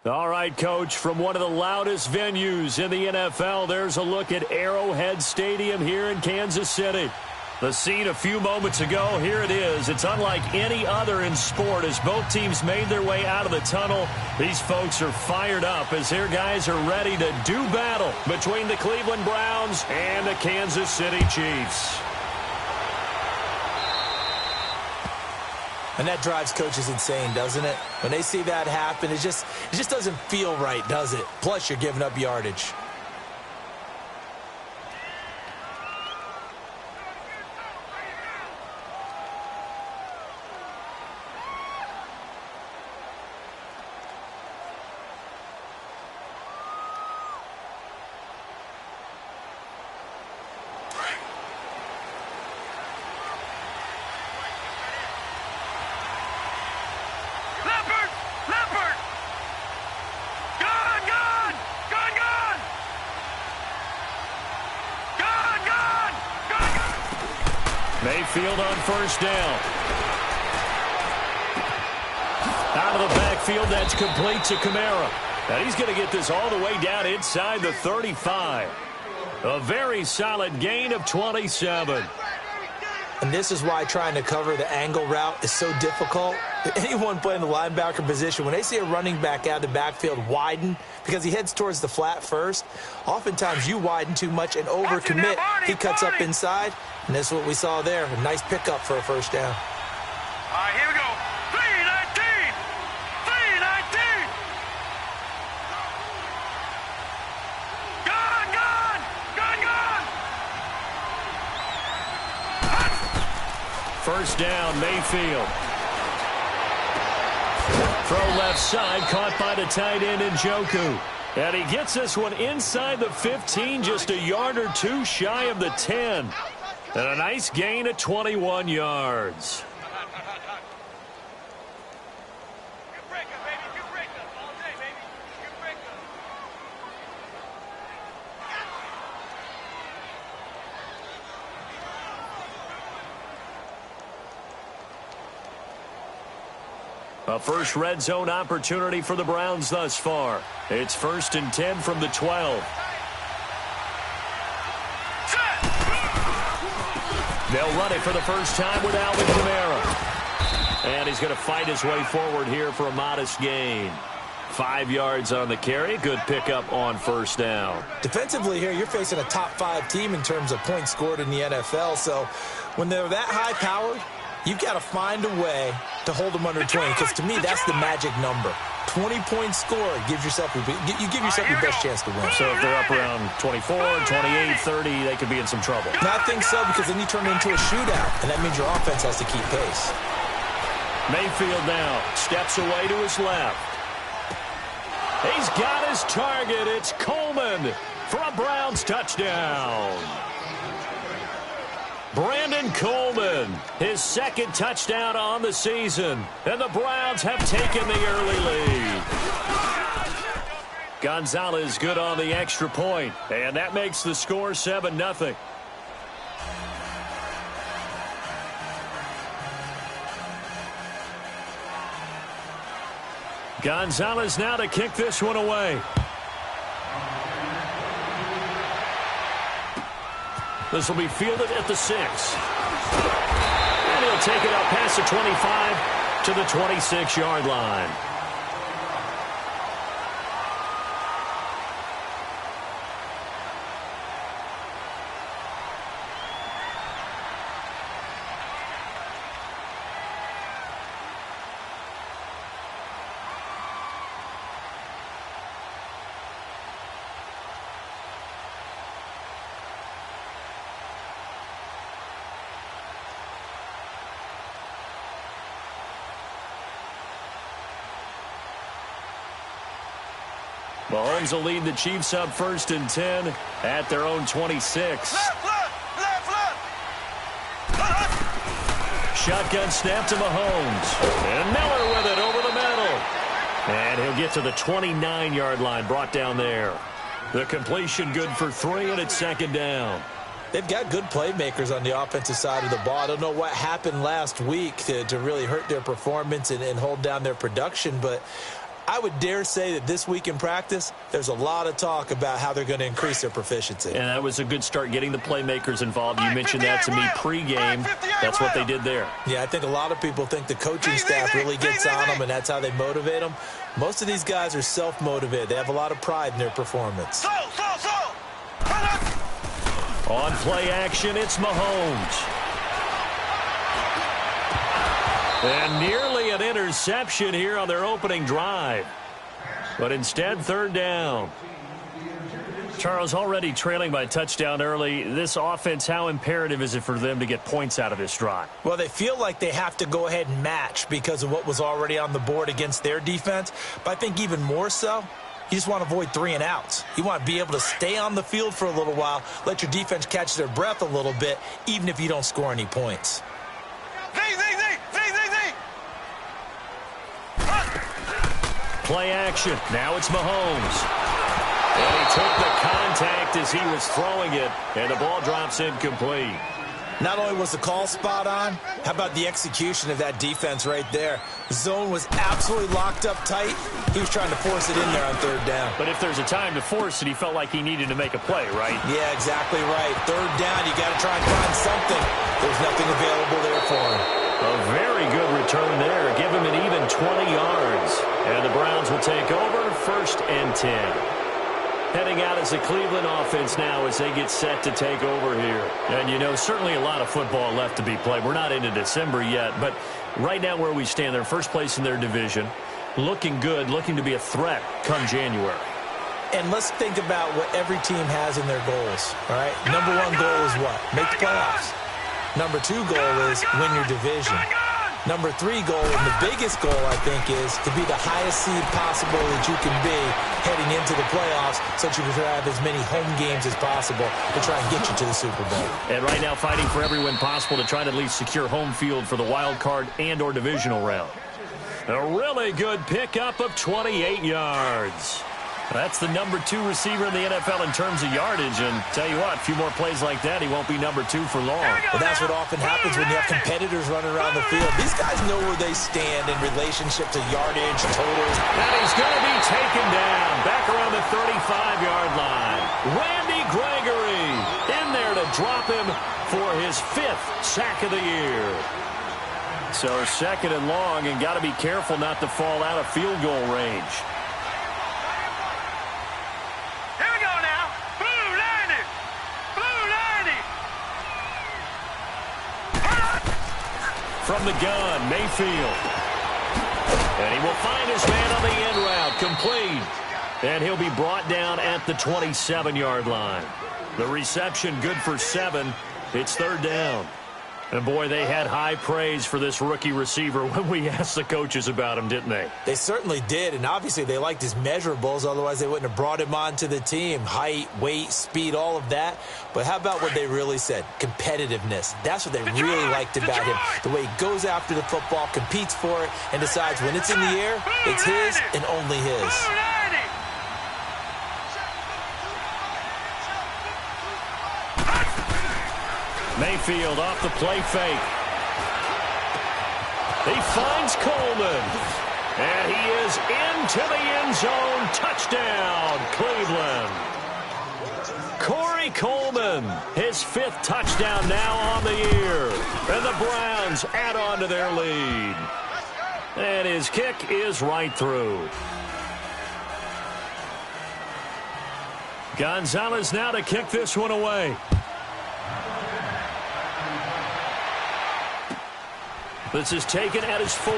All right, Coach, from one of the loudest venues in the NFL, there's a look at Arrowhead Stadium here in Kansas City. The scene a few moments ago, here it is. It's unlike any other in sport as both teams made their way out of the tunnel. These folks are fired up as their guys are ready to do battle between the Cleveland Browns and the Kansas City Chiefs. And that drives coaches insane, doesn't it? When they see that happen, it just doesn't feel right, does it? Plus, you're giving up yardage. Mayfield on first down. Out of the backfield, that's complete to Kamara. And he's going to get this all the way down inside the 35. A very solid gain of 27. And this is why trying to cover the angle route is so difficult. Anyone playing the linebacker position, when they see a running back out of the backfield widen because he heads towards the flat first, oftentimes you widen too much and overcommit. He cuts up inside, and that's what we saw there. A nice pickup for a first down. All right, here we go. 319! 319! Gone, gone! Gone, gone! First down, Mayfield. Throw left side, caught by the tight end Njoku. And he gets this one inside the 15, just a yard or two shy of the 10. And a nice gain of 21 yards. A first red zone opportunity for the Browns thus far. It's 1st and 10 from the 12. They'll run it for the first time with Alvin Kamara. And he's going to fight his way forward here for a modest gain. 5 yards on the carry. Good pickup on first down. Defensively here, you're facing a top 5 team in terms of points scored in the NFL. So when they're that high-powered, you've got to find a way to hold them under 20, because to me, that's the magic number. 20 points scored gives yourself your best chance to win. So if they're up around 24, 28, 30, they could be in some trouble. And I think so, because then you turn it into a shootout, and that means your offense has to keep pace. Mayfield now steps away to his left. He's got his target. It's Coleman for a Browns touchdown. Brandon Coleman, his second touchdown on the season. And the Browns have taken the early lead. Gonzalez good on the extra point. And that makes the score 7-0. Gonzalez now to kick this one away. This will be fielded at the 6. And he'll take it up past the 25 to the 26-yard line. Mahomes will lead the Chiefs up 1st and 10 at their own 26. Shotgun snap to Mahomes. And Miller with it over the middle. And he'll get to the 29-yard line, brought down there. The completion good for 3, and it's 2nd down. They've got good playmakers on the offensive side of the ball. I don't know what happened last week to really hurt their performance and hold down their production, but I would dare say that this week in practice, there's a lot of talk about how they're going to increase their proficiency. And that was a good start getting the playmakers involved. You mentioned that to me pregame. That's what they did there. Yeah, I think a lot of people think the coaching staff really gets on them, and that's how they motivate them. Most of these guys are self-motivated. They have a lot of pride in their performance. On play action, it's Mahomes. And nearly an interception here on their opening drive. But instead, third down. Charles, already trailing by a touchdown early. This offense, how imperative is it for them to get points out of this drive? Well, they feel like they have to go ahead and match because of what was already on the board against their defense. But I think even more so, you just want to avoid 3 and outs. You want to be able to stay on the field for a little while, let your defense catch their breath a little bit, even if you don't score any points. Play action. Now it's Mahomes. And he took the contact as he was throwing it, and the ball drops incomplete. Not only was the call spot on, how about the execution of that defense right there? The zone was absolutely locked up tight. He was trying to force it in there on third down. But if there's a time to force it, he felt like he needed to make a play, right? Yeah, exactly right. Third down, you got to try and find something. There's nothing available there for him. A very good return there. Give him an even 20 yards. And the Browns will take over, 1st and 10. Heading out as the Cleveland offense now as they get set to take over here. And, you know, certainly a lot of football left to be played. We're not into December yet, but right now where we stand, they're first place in their division, looking good, looking to be a threat come January. And let's think about what every team has in their goals, all right? Number 1 goal is what? Make the playoffs. Number 2 goal is win your division. Number 3 goal, and the biggest goal, I think, is to be the highest seed possible that you can be heading into the playoffs so that you can have as many home games as possible to try and get you to the Super Bowl. And right now fighting for every win possible to try to at least secure home field for the wild card and or divisional round. A really good pickup of 28 yards. That's the number 2 receiver in the NFL in terms of yardage. And tell you what, a few more plays like that, he won't be number 2 for long. Well, that's what often happens when you have competitors running around the field. These guys know where they stand in relationship to yardage, totals. And he's going to be taken down back around the 35-yard line. Randy Gregory in there to drop him for his 5th sack of the year. So 2nd and long, and got to be careful not to fall out of field goal range. From the gun, Mayfield. And he will find his man on the end route, complete. And he'll be brought down at the 27-yard line. The reception good for 7. It's 3rd down. And, boy, they had high praise for this rookie receiver when we asked the coaches about him, didn't they? They certainly did, and obviously they liked his measurables. Otherwise, they wouldn't have brought him onto the team. Height, weight, speed, all of that. But how about what they really said? Competitiveness. That's what they really liked about him. The way he goes after the football, competes for it, and decides when it's in the air, it's his and only his. Mayfield off the play fake. He finds Coleman. And he is into the end zone. Touchdown, Cleveland. Corey Coleman, his 5th touchdown now on the year. And the Browns add on to their lead. And his kick is right through. Gonzalez now to kick this one away. This is taken at his 4th.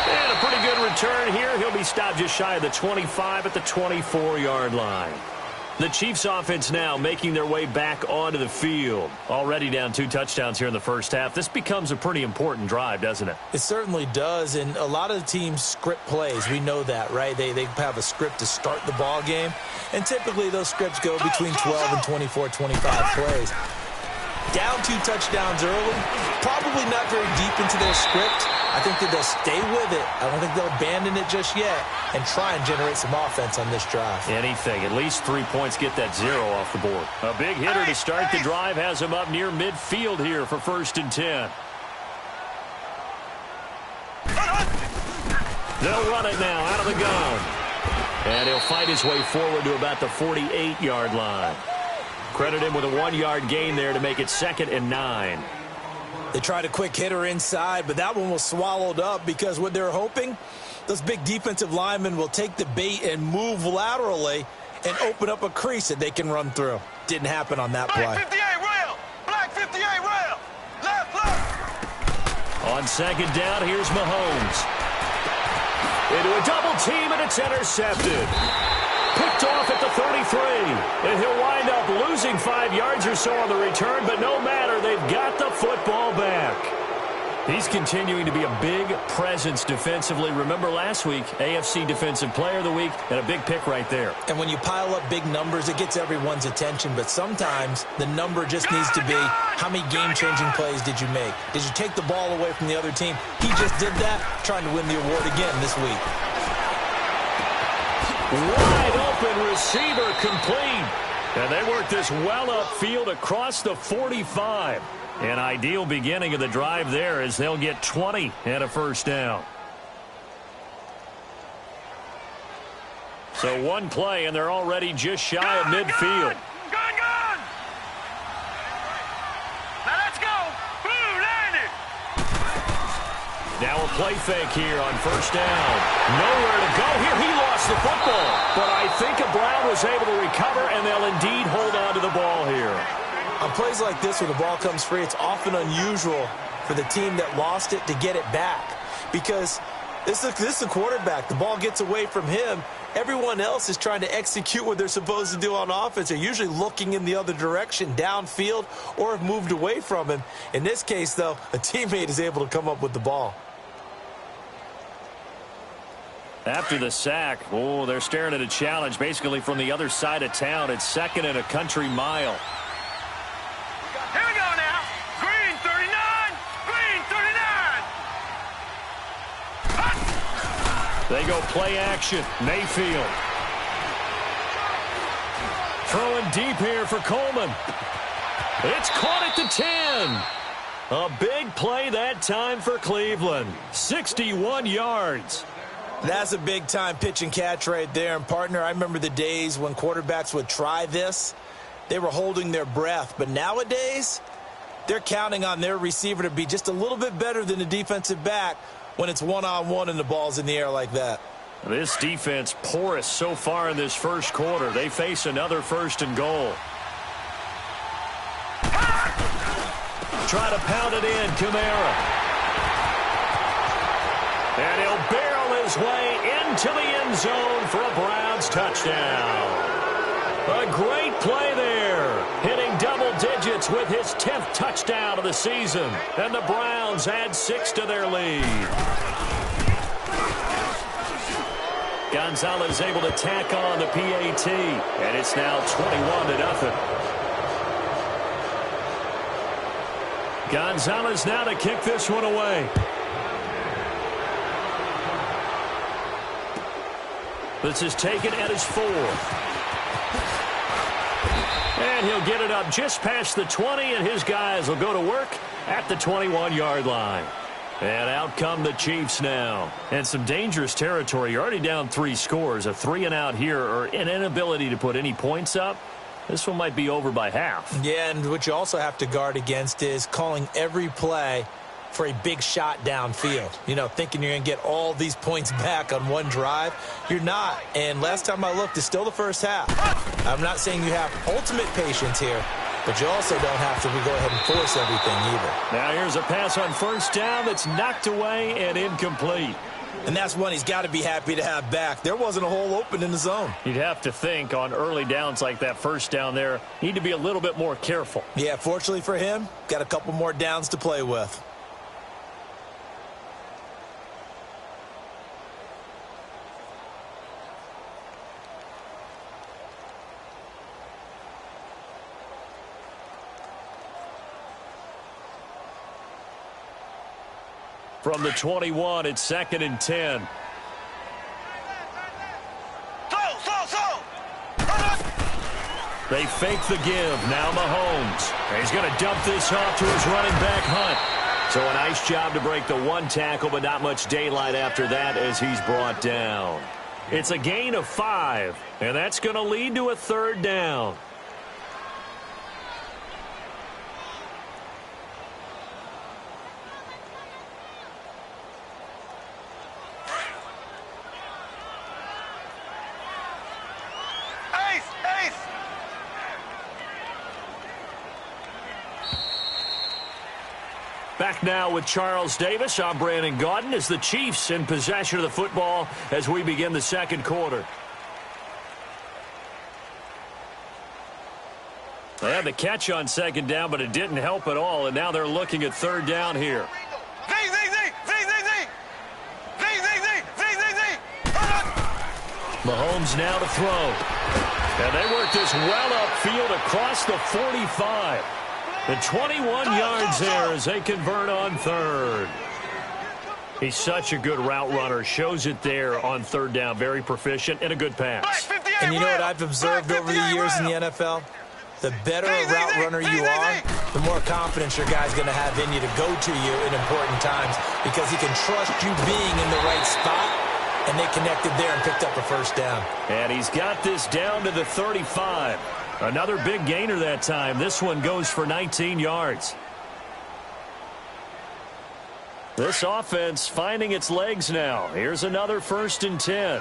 And a pretty good return here. He'll be stopped just shy of the 25 at the 24-yard line. The Chiefs offense now making their way back onto the field. Already down 2 touchdowns here in the first half. This becomes a pretty important drive, doesn't it? It certainly does, and a lot of teams script plays. We know that, right? They have a script to start the ball game, and typically those scripts go between 12 and 24, 25 plays. Down 2 touchdowns early, probably not very deep into their script. I think that they'll stay with it. I don't think they'll abandon it just yet and try and generate some offense on this drive. Anything. At least 3 points, get that 0 off the board. A big hitter to start the drive has him up near midfield here for 1st and 10. They'll run it now out of the gun. And he'll fight his way forward to about the 48-yard line. Credit him with a 1-yard gain there to make it 2nd and 9. They tried a quick hitter inside, but that one was swallowed up because what they're hoping, those big defensive linemen will take the bait and move laterally and open up a crease that they can run through. Didn't happen on that play. Black 58 rail! Black 58 rail! Left, left! On 2nd down, here's Mahomes. Into a double team, and it's intercepted. Picked off at the 33. And he'll wind up losing 5 yards or so on the return, but no matter, they've got the football back. He's continuing to be a big presence defensively. Remember last week, AFC Defensive Player of the Week, and a big pick right there. And when you pile up big numbers, it gets everyone's attention. But sometimes the number just needs to be, how many game-changing plays did you make? Did you take the ball away from the other team? He just did that, trying to win the award again this week. Wide open receiver complete. And they work this well upfield across the 45. An ideal beginning of the drive there as they'll get 20 and a first down. So one play, and they're already just shy of midfield. Gun! Now let's go! Blue landed! Now a play fake here on first down. Nowhere to go here. He lost the football. But I think Brown was able to recover, and they'll indeed hold on to the ball here. On plays like this where the ball comes free, it's often unusual for the team that lost it to get it back. Because this is the quarterback. The ball gets away from him. Everyone else is trying to execute what they're supposed to do on offense. They're usually looking in the other direction, downfield, or have moved away from him. In this case, though, a teammate is able to come up with the ball. After the sack, they're staring at a challenge basically from the other side of town. It's 2nd and a country mile. Here we go now. Green 39. Green 39. They go play action. Mayfield. Throwing deep here for Coleman. It's caught at the 10. A big play that time for Cleveland. 61 yards. That's a big-time pitch and catch right there. And, partner, I remember the days when quarterbacks would try this. They were holding their breath. But nowadays, they're counting on their receiver to be just a little bit better than the defensive back when it's one-on-one and the ball's in the air like that. This defense porous so far in this first quarter. They face another 1st and goal. Try to pound it in, Kamara. And he'll barrel his way into the end zone for a Browns touchdown. A great play there, hitting double digits with his 10th touchdown of the season. And the Browns add 6 to their lead. Gonzalez able to tack on the PAT, and it's now 21-0. Gonzalez now to kick this one away. This is taken at his 4th. And he'll get it up just past the 20, and his guys will go to work at the 21-yard line. And out come the Chiefs now. And some dangerous territory. You're already down 3 scores. A 3-and-out here, or an inability to put any points up. This one might be over by half. Yeah, and what you also have to guard against is calling every play for a big shot downfield. You know, thinking you're going to get all these points back on one drive. You're not. And last time I looked, it's still the first half. I'm not saying you have ultimate patience here, but you also don't have to go ahead and force everything either. Now here's a pass on first down that's knocked away and incomplete. And that's one he's got to be happy to have back. There wasn't a hole open in the zone. You'd have to think on early downs like that first down there, need to be a little bit more careful. Yeah, fortunately for him, got a couple more downs to play with. From the 21, it's 2nd and 10. They fake the give. Now Mahomes. He's going to dump this off to his running back, Hunt. So a nice job to break the one tackle, but not much daylight after that as he's brought down. It's a gain of 5, and that's going to lead to a third down. Back now with Charles Davis. I'm Brandon Gaudin as the Chiefs in possession of the football as we begin the second quarter. They had the catch on second down, but it didn't help at all, and now they're looking at third down here. Mahomes now to throw. And they work this well upfield across the 45. The 21 yards there as they convert on third. He's such a good route runner. Shows it there on third down. Very proficient and a good pass. And you know what I've observed over the years in the NFL? The better a route runner you are, the more confidence your guy's going to have in you to go to you in important times because he can trust you being in the right spot, and they connected there and picked up a first down. And he's got this down to the 35. Another big gainer that time. This one goes for 19 yards. This offense finding its legs now. Here's another 1st and 10.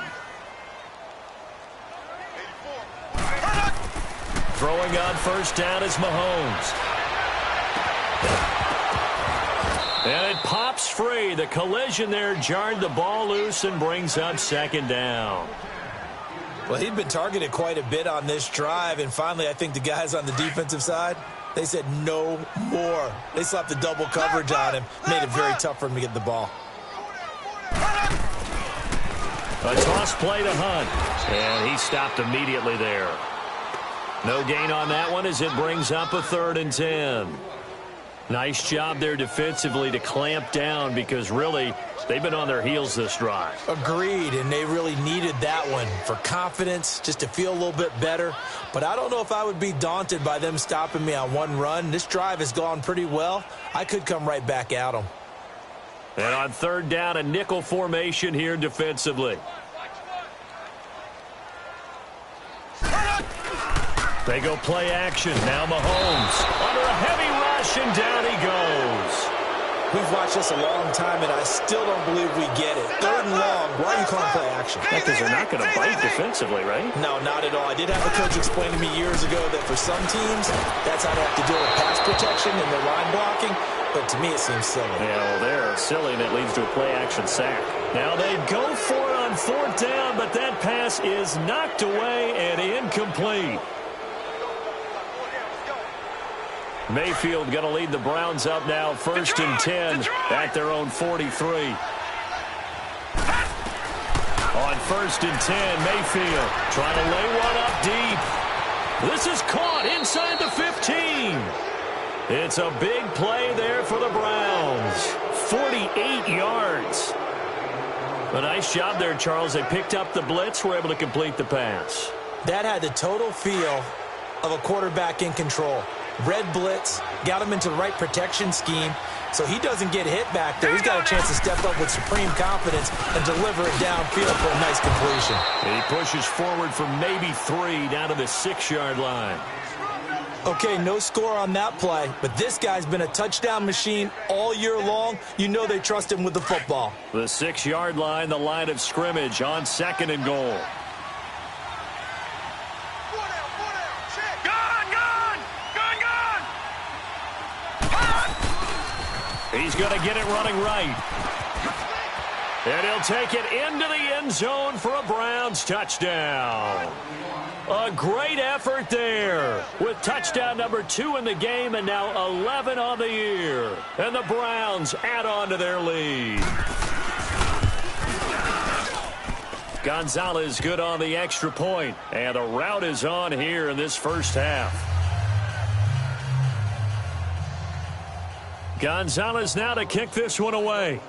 Throwing on first down is Mahomes. And it pops free. The collision there jarred the ball loose and brings up second down. Well, he'd been targeted quite a bit on this drive, and finally I think the guys on the defensive side, they said no more. They slapped the double coverage on him, made it very tough for him to get the ball. A toss play to Hunt, and he stopped immediately there. No gain on that one as it brings up a 3rd and 10. Nice job there defensively to clamp down because really they've been on their heels this drive. Agreed, and they really needed that one for confidence, just to feel a little bit better. But I don't know if I would be daunted by them stopping me on one run. This drive has gone pretty well. I could come right back at them. And on third down, a nickel formation here defensively. They go play action. Now Mahomes under a heavy rush, and down he goes. We've watched this a long time, and I still don't believe we get it. 3rd and long. Why are you calling play action? Because they're not going to bite defensively, right? No, not at all. I did have a coach explain to me years ago that for some teams, that's how they have to deal with pass protection and their line blocking. But to me, it seems silly. Yeah, well, they're silly, and it leads to a play-action sack. Now they go for it on 4th down, but that pass is knocked away and incomplete. Mayfield going to lead the Browns up now, 1st and 10 at their own 43. On 1st and 10, Mayfield trying to lay one up deep. This is caught inside the 15. It's a big play there for the Browns. 48 yards. A nice job there, Charles. They picked up the blitz, were able to complete the pass. That had the total feel of a quarterback in control. Red blitz, got him into the right protection scheme, so he doesn't get hit back there. He's got a chance to step up with supreme confidence and deliver it downfield for a nice completion. And he pushes forward for maybe 3 down to the 6-yard line. Okay, no score on that play, but this guy's been a touchdown machine all year long. You know they trust him with the football. The 6-yard line, the line of scrimmage on 2nd and goal. He's going to get it running right. And he'll take it into the end zone for a Browns touchdown. A great effort there with touchdown number 2 in the game and now 11 on the year. And the Browns add on to their lead. Gonzalez good on the extra point. And the route is on here in this first half. Gonzalez now to kick this one away.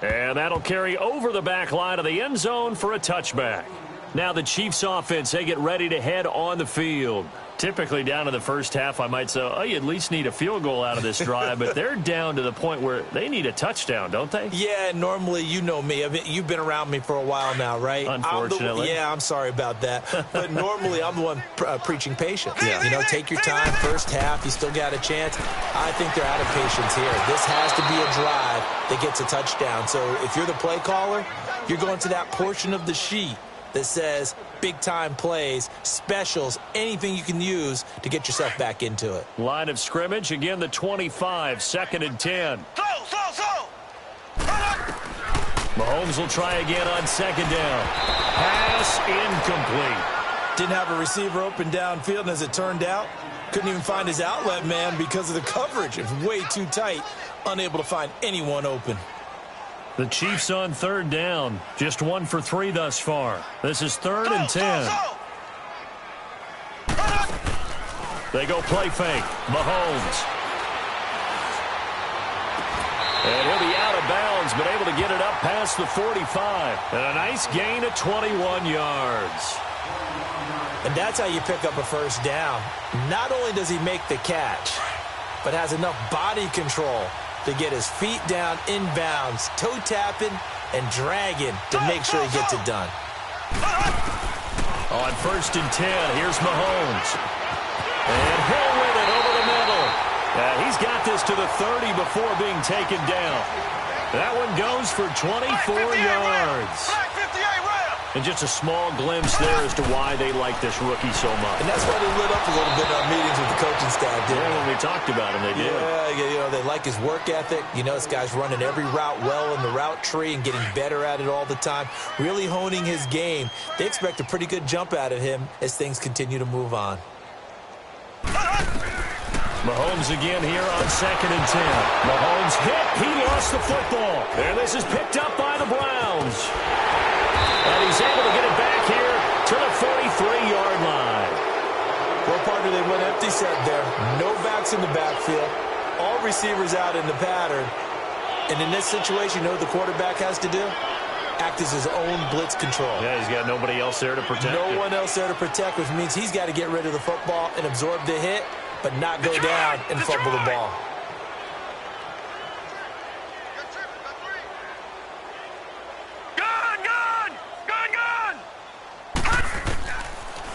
And that'll carry over the back line of the end zone for a touchback. Now the Chiefs offense, they get ready to head on the field. Typically down to the first half, I might say, oh, you at least need a field goal out of this drive, but they're down to the point where they need a touchdown, don't they? Yeah, normally, you know me. You've been around me for a while now, right? Unfortunately. I'm sorry about that. But normally, I'm the one preaching patience. Yeah. You know, take your time, first half, you still got a chance. I think they're out of patience here. This has to be a drive that gets a touchdown. So if you're the play caller, you're going to that portion of the sheet that says big-time plays, specials, anything you can use to get yourself back into it. Line of scrimmage, again, the 25, 2nd and 10. Mahomes will try again on 2nd down. Pass incomplete. Didn't have a receiver open downfield, and as it turned out, couldn't even find his outlet man because of the coverage. It was way too tight, unable to find anyone open. The Chiefs on 3rd down. Just 1 for 3 thus far. This is 3rd and 10. They go play fake. Mahomes. And he'll be out of bounds, but able to get it up past the 45. And a nice gain of 21 yards. And that's how you pick up a first down. Not only does he make the catch, but has enough body control to get his feet down inbounds, toe-tapping and dragging to make sure he gets it done. On 1st and 10, here's Mahomes. And Hill with it over the middle. He's got this to the 30 before being taken down. That one goes for 24 yards. And just a small glimpse there as to why they like this rookie so much. And that's why they lit up a little bit in our meetings with the coaching staff, didn't they? When we talked about him, they did. Yeah, you know, they like his work ethic. You know, this guy's running every route well in the route tree and getting better at it all the time, really honing his game. They expect a pretty good jump out of him as things continue to move on. Mahomes again here on 2nd and 10. Mahomes hit. He lost the football. And this is picked up by the Browns. And he's able to get it back here to the 43-yard line. Well, partner, they went empty set there. No backs in the backfield. All receivers out in the pattern. And in this situation, you know what the quarterback has to do? Act as his own blitz control. Yeah, he's got nobody else there to protect. No one else there to protect, which means he's got to get rid of the football and absorb the hit, but not go down and fumble the ball.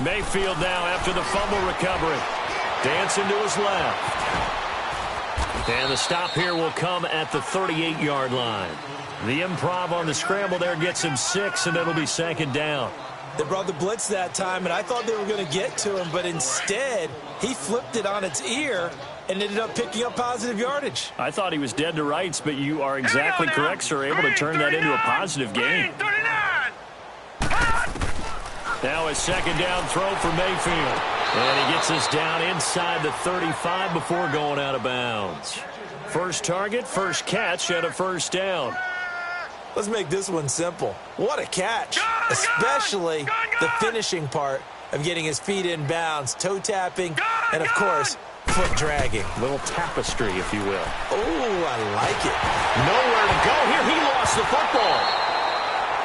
Mayfield now after the fumble recovery. Dancing to his left. And the stop here will come at the 38-yard line. The improv on the scramble there gets him 6, and it'll be 2nd down. They brought the blitz that time, and I thought they were going to get to him, but instead, he flipped it on its ear and ended up picking up positive yardage. I thought he was dead to rights, but you are exactly correct, sir. Able to turn that into a positive gain. Now a 2nd down throw for Mayfield. And he gets us down inside the 35 before going out of bounds. First target, first catch, and a 1st down. Let's make this one simple. What a catch, especially the finishing part of getting his feet in bounds, toe tapping, and of course, foot dragging. Little tapestry, if you will. Oh, I like it. Nowhere to go here. He lost the football.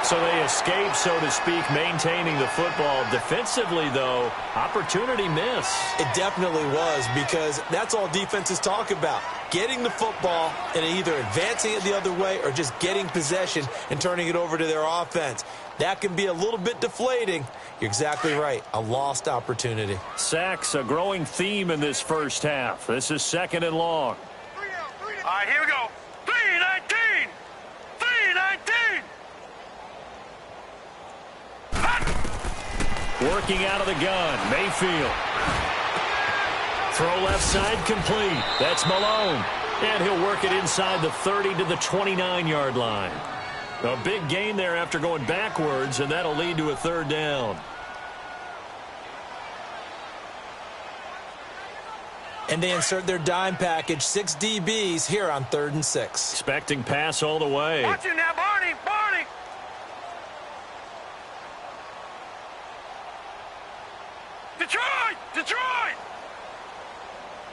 So they escape, so to speak, maintaining the football. Defensively, though, opportunity miss. It definitely was, because that's all defenses talk about. Getting the football and either advancing it the other way or just getting possession and turning it over to their offense. That can be a little bit deflating. You're exactly right. A lost opportunity. Sacks, a growing theme in this first half. This is 2nd and long. All right, here we go. 3-19. 3-19. Working out of the gun, Mayfield. Throw left side complete. That's Malone. And he'll work it inside the 30 to the 29-yard line. A big gain there after going backwards, and that'll lead to a 3rd down. And they insert their dime package, 6 DBs here on 3rd and 6. Expecting pass all the way. Watch him now, Barney. Barney. Detroit! Detroit!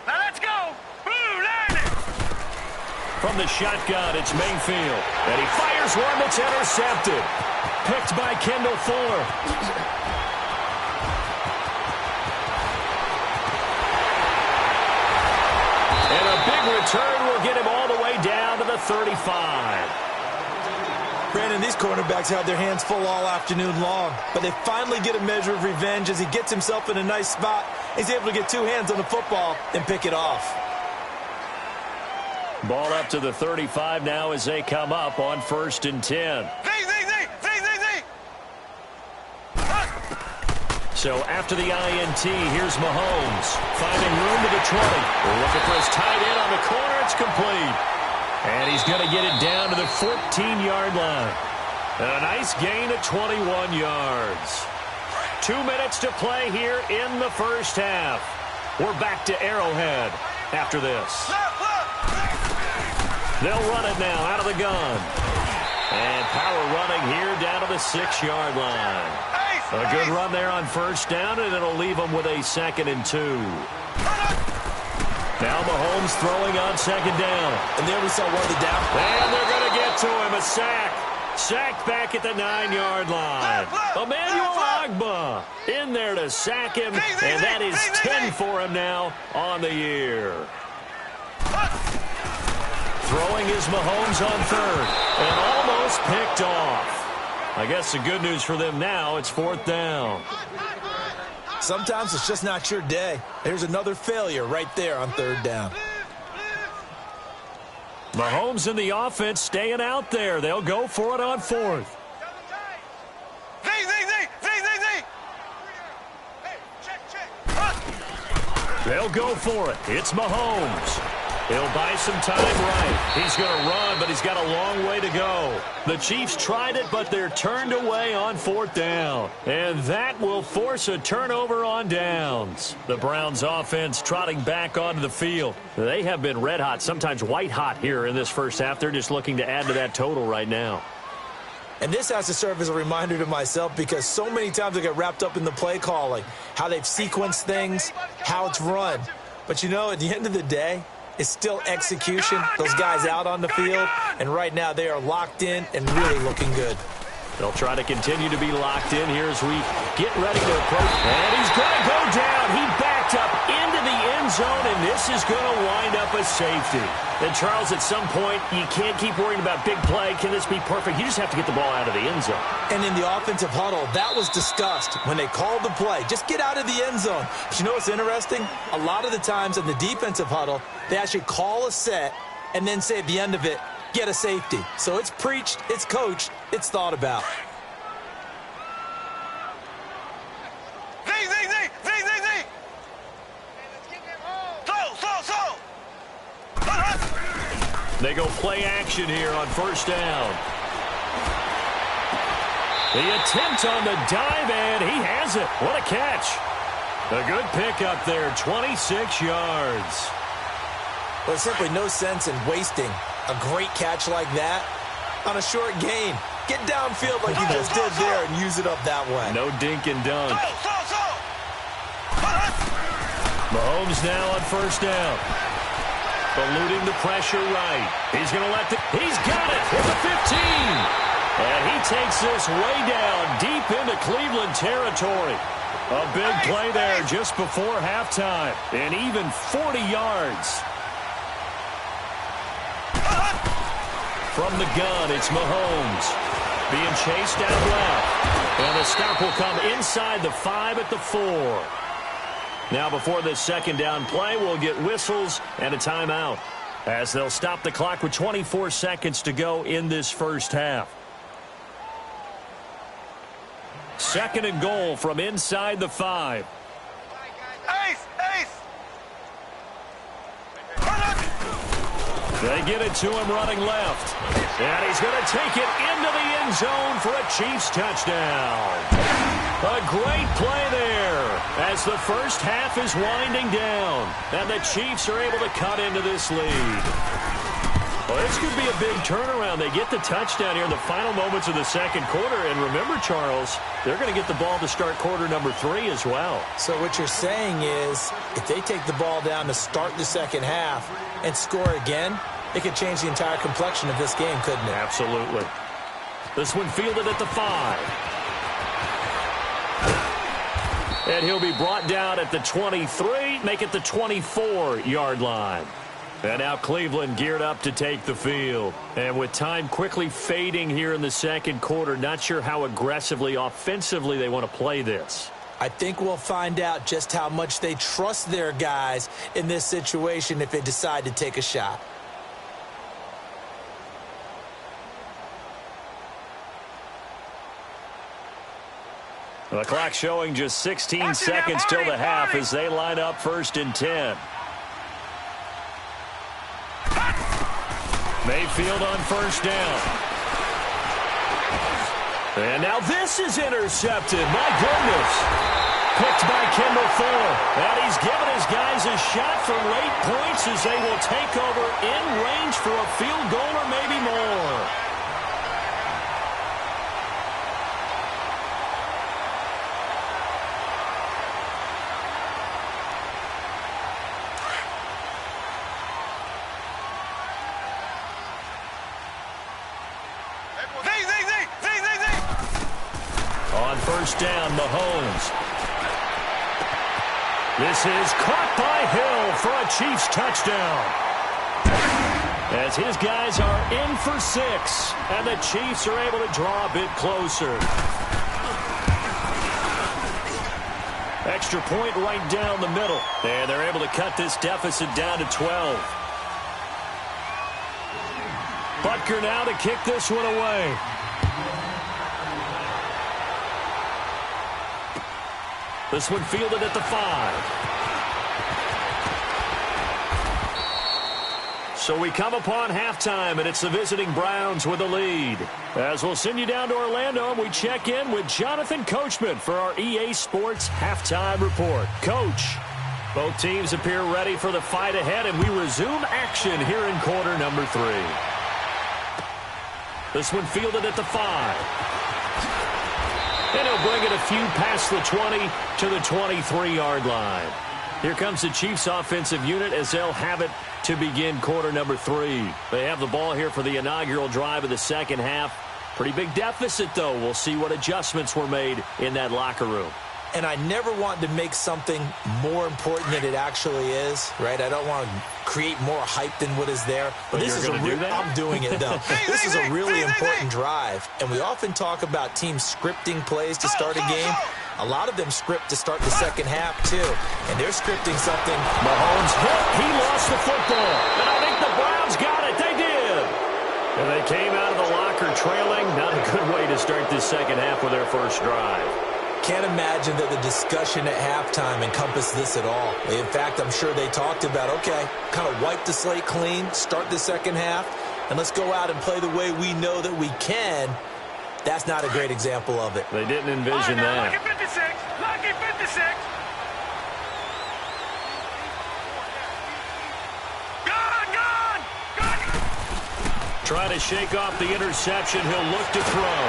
Now let's go! Blue landing! From the shotgun, it's Mayfield. And he fires one that's intercepted. Picked by Kendall Fuller. return will get him all the way down to the 35. Brandon, these cornerbacks had their hands full all afternoon long, but they finally get a measure of revenge as he gets himself in a nice spot. He's able to get two hands on the football and pick it off. Ball up to the 35 now as they come up on 1st and 10. So after the INT, here's Mahomes, finding room to the 20. We're looking for his tight end on the corner. It's complete. And he's going to get it down to the 14-yard line. And a nice gain of 21 yards. 2 minutes to play here in the first half. We're back to Arrowhead after this. They'll run it now out of the gun. And power running here down to the 6-yard line. A good run there on 1st down, and it'll leave them with a 2nd and 2. Now Mahomes throwing on 2nd down. And there we saw one of the down. And they're going to get to him. A sack. Sacked back at the 9-yard line. Emmanuel Ogbah in there to sack him. And that is 10 for him now on the year. Throwing is Mahomes on 3rd. And almost picked off. I guess the good news for them now, it's 4th down. Sometimes it's just not your day. There's another failure right there on 3rd down. Mahomes and the offense staying out there. They'll go for it on 4th. They'll go for it. It's Mahomes. He'll buy some time right. He's going to run, but he's got a long way to go. The Chiefs tried it, but they're turned away on 4th down. And that will force a turnover on downs. The Browns offense trotting back onto the field. They have been red hot, sometimes white hot here in this first half. They're just looking to add to that total right now. And this has to serve as a reminder to myself because so many times I get wrapped up in the play calling, how they've sequenced things, how it's run. But, you know, at the end of the day, it's still execution. Those guys out on the field, and right now they are locked in and really looking good. They'll try to continue to be locked in here as we get ready to approach. And he's going to go down. He backed up into the end zone, and this is going to wind up a safety. And, Charles, at some point, you can't keep worrying about big play. Can this be perfect? You just have to get the ball out of the end zone. And in the offensive huddle, that was discussed when they called the play. Just get out of the end zone. But you know what's interesting? A lot of the times in the defensive huddle, they actually call a set and then say at the end of it, get a safety. So it's preached, it's coached, it's thought about. They go play action here on 1st down. The attempt on the dive, and he has it. What a catch. A good pickup there, 26 yards. Well, there's simply no sense in wasting a great catch like that on a short gain. Get downfield like you just did there and use it up that way. No dink and dunk. Mahomes now on 1st down. Eluding the pressure right. He's going to let he's got it at the 15. And he takes this way down deep into Cleveland territory. A big play there just before halftime. And even 40 yards. From the gun, it's Mahomes. Being chased out left. And the stop will come inside the 5 at the 4. Now before this 2nd down play, we'll get whistles and a timeout as they'll stop the clock with 24 seconds to go in this first half. 2nd and goal from inside the 5. They get it to him running left. And he's going to take it into the end zone for a Chiefs touchdown. A great play there as the first half is winding down. And the Chiefs are able to cut into this lead. Well, this could be a big turnaround. They get the touchdown here in the final moments of the 2nd quarter. And remember, Charles, they're going to get the ball to start quarter number 3 as well. So what you're saying is if they take the ball down to start the 2nd half and score again, it could change the entire complexion of this game, couldn't it? Absolutely. This one fielded at the 5. And he'll be brought down at the 23, make it the 24-yard line. And now Cleveland geared up to take the field. And with time quickly fading here in the second quarter, not sure how aggressively, offensively they want to play this. I think we'll find out just how much they trust their guys in this situation if they decide to take a shot. The clock showing just 16 seconds till the half as they line up 1st and 10. Mayfield on 1st down. And now this is intercepted. My goodness. Picked by Kendall Fuller. And he's given his guys a shot for late points as they will take over in range for a field goal or maybe more. On 1st down, Mahomes. This is caught by Hill for a Chiefs touchdown. As his guys are in for 6, and the Chiefs are able to draw a bit closer. Extra point right down the middle. And they're able to cut this deficit down to 12. Butker now to kick this one away. This one fielded at the 5. So we come upon halftime, and it's the visiting Browns with the lead. As we'll send you down to Orlando, and we check in with Jonathan Coachman for our EA Sports Halftime Report. Coach, both teams appear ready for the fight ahead, and we resume action here in quarter number 3. This one fielded at the 5. And he'll bring it a few past the 20 to the 23-yard line. Here comes the Chiefs offensive unit as they'll have it to begin quarter number 3. They have the ball here for the inaugural drive of the second half. Pretty big deficit, though. We'll see what adjustments were made in that locker room. And I never want to make something more important than it actually is, right? I don't want to create more hype than what is there. But this is I'm doing it, though. This is a really important drive. And we often talk about teams scripting plays to start a game. A lot of them script to start the second half, too. And they're scripting something. Mahomes hit. He lost the football. And I think the Browns got it. They did. And they came out of the locker trailing. Not a good way to start this second half with their first drive. Can't imagine that the discussion at halftime encompassed this at all. In fact, I'm sure they talked about, okay, kind of wipe the slate clean, start the second half, and let's go out and play the way we know that we can. That's not a great example of it. They didn't envision that. Lucky 56. Lucky 56. Trying to shake off the interception. He'll look to throw.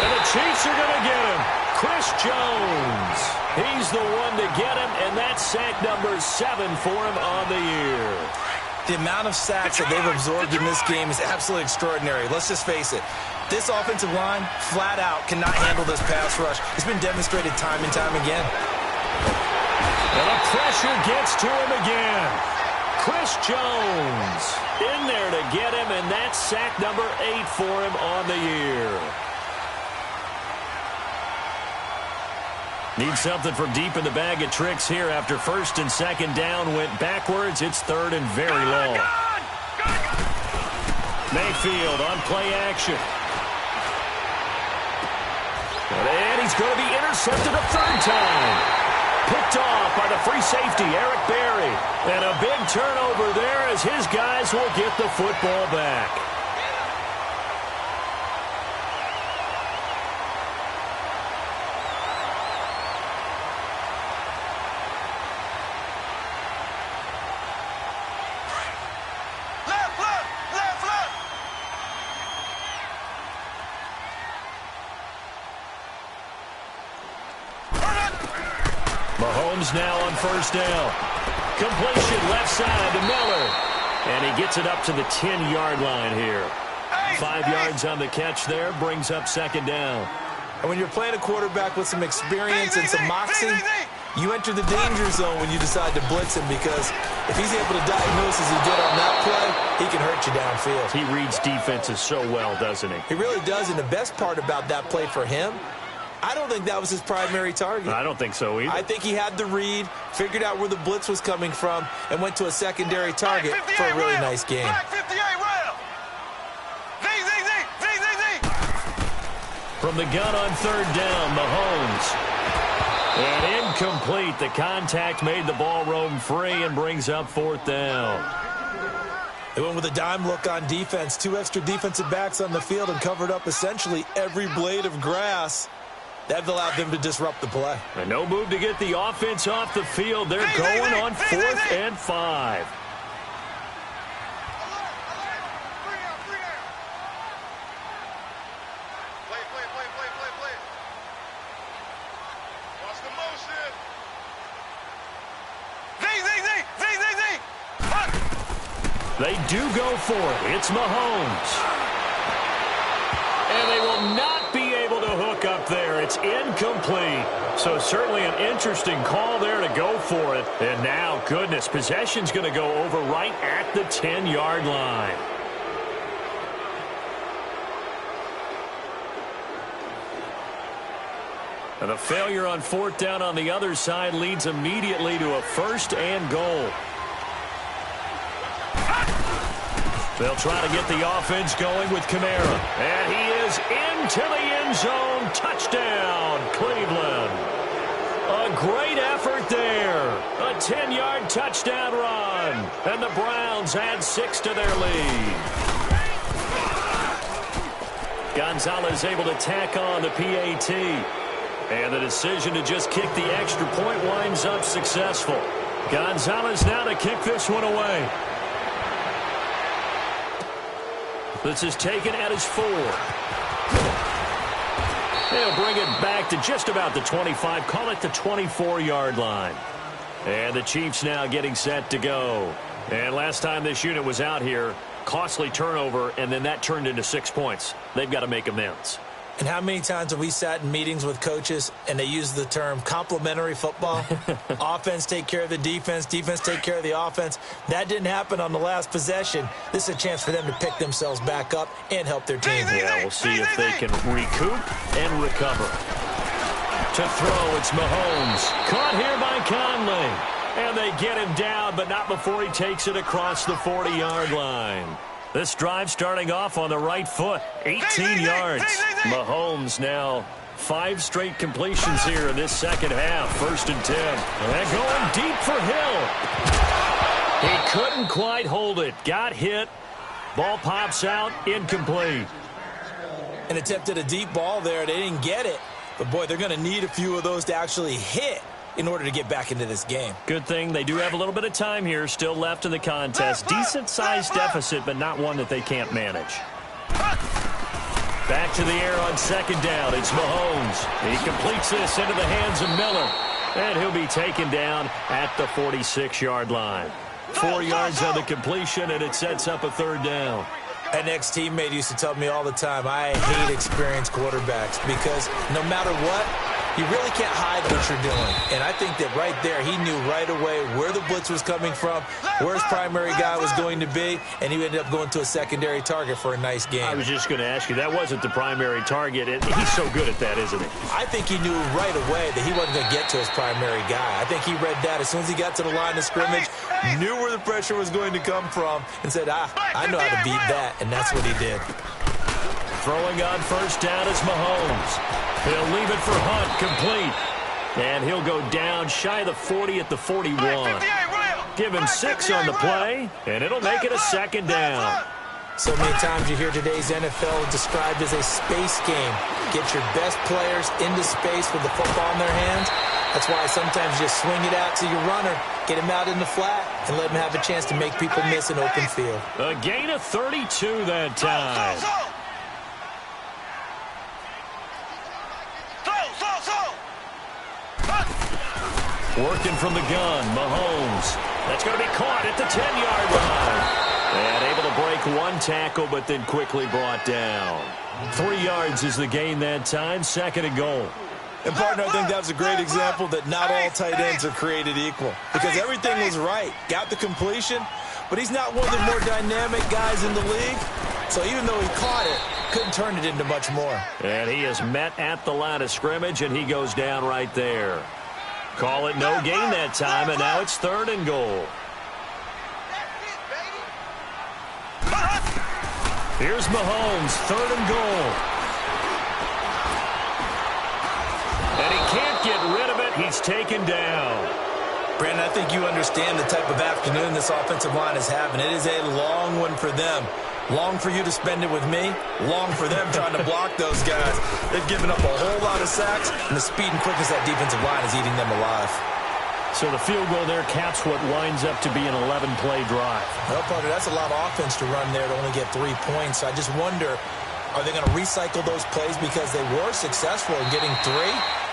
And the Chiefs are going to get him. Chris Jones. He's the one to get him, and that's sack number 7 for him on the year. The amount of sacks that they've absorbed in this game is absolutely extraordinary. Let's just face it. This offensive line, flat out, cannot handle this pass rush. It's been demonstrated time and time again. And the pressure gets to him again. Chris Jones in there to get him, and that's sack number 8 for him on the year. Need something from deep in the bag of tricks here after 1st and 2nd down went backwards. It's 3rd and very long. Mayfield on play action. And he's going to be intercepted a 3rd time. Picked off by the free safety, Eric Berry. And a big turnover there as his guys will get the football back. Mahomes now on 1st down. Completion left side to Miller. And he gets it up to the 10-yard line here. 5 yards on the catch there, brings up 2nd down. And when you're playing a quarterback with some experience and some moxie, You enter the danger zone when you decide to blitz him, because if he's able to diagnose as he did on that play, he can hurt you downfield. He reads defenses so well, doesn't he? He really does, and the best part about that play for him, I don't think that was his primary target. I don't think so either. I think he had the read, figured out where the blitz was coming from, and went to a secondary target for a really nice game. From the gun on third down, Mahomes. And incomplete. The contact made the ball roam free and brings up fourth down. They went with a dime look on defense. 2 extra defensive backs on the field and covered up essentially every blade of grass. That allowed them to disrupt the play. And no move to get the offense off the field. They're going on 4th and 5. They do go for it. It's Mahomes. And they will not be able to hook up there. It's incomplete. So certainly an interesting call there to go for it. And now, goodness, possession's going to go over right at the 10-yard line. And the failure on 4th down on the other side leads immediately to a 1st and goal. They'll try to get the offense going with Kamara. And he is into the end zone. Touchdown, Cleveland. A great effort there. A 10-yard touchdown run. And the Browns add 6 to their lead. Gonzalez able to tack on the PAT. And the decision to just kick the extra point winds up successful. Gonzalez now to kick this one away. This is taken at his 4. They'll bring it back to just about the 25. Call it the 24-yard line. And the Chiefs now getting set to go. And last time this unit was out here, costly turnover, and then that turned into 6 points. They've got to make amends. And how many times have we sat in meetings with coaches and they use the term complementary football? Offense take care of the defense, defense take care of the offense. That didn't happen on the last possession. This is a chance for them to pick themselves back up and help their team. Yeah, we'll see if they can recoup and recover. To throw, it's Mahomes. Caught here by Conley. And they get him down, but not before he takes it across the 40-yard line. This drive starting off on the right foot, 18 yards. Mahomes now 5 straight completions here in this second half, 1st and 10. And going deep for Hill. He couldn't quite hold it. Got hit. Ball pops out, incomplete. And attempted a deep ball there. They didn't get it. But, boy, they're going to need a few of those to actually hit in order to get back into this game. Good thing they do have a little bit of time here still left in the contest. Decent-sized deficit, but not one that they can't manage. Back to the air on 2nd down. It's Mahomes. He completes this into the hands of Miller. And he'll be taken down at the 46-yard line. 4 yards on the completion, and it sets up a 3rd down. An ex-teammate used to tell me all the time, I hate experienced quarterbacks because no matter what, you really can't hide what you're doing. And I think that right there, he knew right away where the blitz was coming from, where his primary guy was going to be, and he ended up going to a secondary target for a nice game. I was just going to ask you, that wasn't the primary target. He's so good at that, isn't he? I think he knew right away that he wasn't going to get to his primary guy. I think he read that as soon as he got to the line of scrimmage, knew where the pressure was going to come from, and said, I know how to beat that, and that's what he did. Throwing on 1st down is Mahomes. He'll leave it for Hunt, complete. And he'll go down shy of the 40 at the 41. Give him 6 on the play, and it'll make it a 2nd down. So many times you hear today's NFL described as a space game. Get your best players into space with the football in their hands. That's why sometimes you just swing it out to your runner, get him out in the flat, and let him have a chance to make people miss an open field. A gain of 32 that time. Working from the gun, Mahomes. That's going to be caught at the 10-yard line. And able to break 1 tackle, but then quickly brought down. 3 yards is the gain that time, 2nd and goal. And, partner, I think that was a great example that not all tight ends are created equal. Because everything was right. Got the completion, but he's not one of the more dynamic guys in the league. So even though he caught it, couldn't turn it into much more. And he is met at the line of scrimmage, and he goes down right there. Call it no gain that time, and now it's 3rd and goal. Here's Mahomes, 3rd and goal. And he can't get rid of it. He's taken down. Brandon, I think you understand the type of afternoon this offensive line is having. It is a long one for them. Long for you to spend it with me. Long for them trying to block those guys. They've given up a whole lot of sacks, and the speed and quickness of that defensive line is eating them alive. So the field goal there caps what winds up to be an 11-play drive. Well, partner, that's a lot of offense to run there to only get 3 points. I just wonder, are they going to recycle those plays because they were successful in getting 3?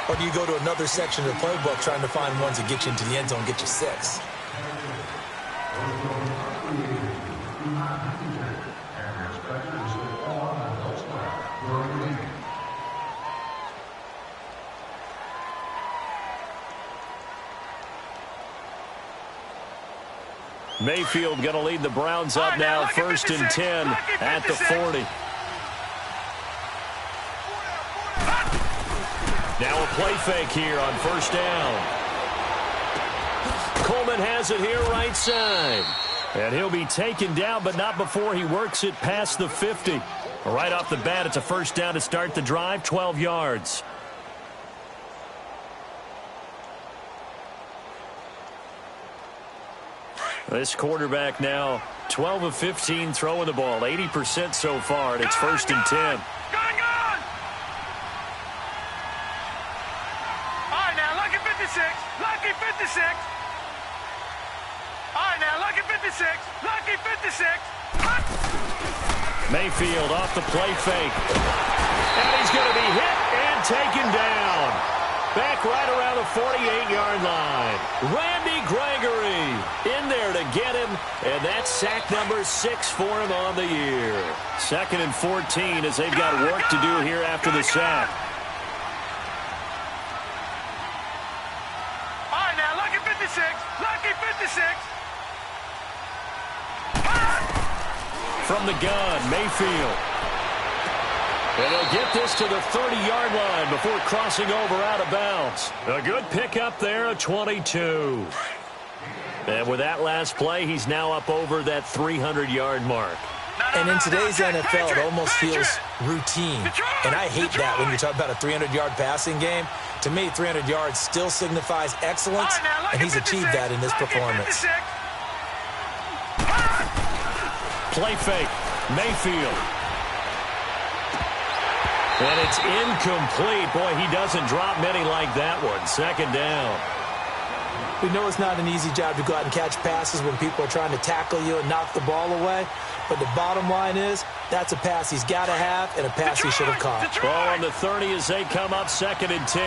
Or do you go to another section of the playbook trying to find ones that get you into the end zone, get you 6? Mayfield going to lead the Browns up now, 1st and 10 at the 40. Now a play fake here on 1st down. Coleman has it here right side. And he'll be taken down, but not before he works it past the 50. Right off the bat, it's a 1st down to start the drive, 12 yards. This quarterback now 12 of 15 throwing the ball, 80% so far, and it's 1st and 10. Gone! All right, now, lucky 56. Lucky 56. All right, now, lucky 56. Lucky 56. Mayfield off the play fake. And he's going to be hit and taken down. Back right around the 48-yard line. Randy Gregory in there to get him, and that's sack number 6 for him on the year. 2nd and 14 as they've got work to do here after the sack. All right, now, lucky 56. Lucky 56. From the gun, Mayfield. And he'll get this to the 30-yard line before crossing over out of bounds. A good pickup there, a 22. And with that last play, he's now up over that 300-yard mark. And in today's NFL, it almost feels routine. And I hate that when you're talking about a 300-yard passing game. To me, 300 yards still signifies excellence, and he's achieved that in this performance. Play fake, Mayfield. And it's incomplete. Boy, he doesn't drop many like that one. 2nd down. We know it's not an easy job to go out and catch passes when people are trying to tackle you and knock the ball away. But the bottom line is, that's a pass he's got to have and a pass he should have caught. Ball on the 30 as they come up 2nd and 10.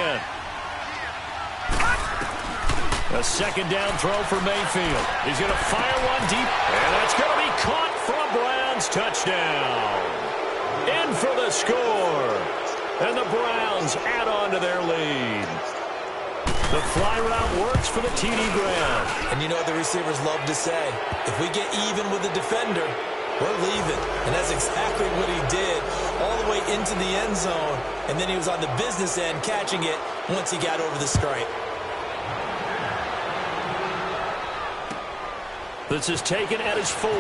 A 2nd down throw for Mayfield. He's going to fire one deep, and that's going to be caught for a Browns touchdown. In for the score. And the Browns add on to their lead. The fly route works for the TD Brown. And you know what the receivers love to say? If we get even with the defender, we're leaving. And that's exactly what he did all the way into the end zone. And then he was on the business end catching it once he got over the stripe. This is taken at his 4.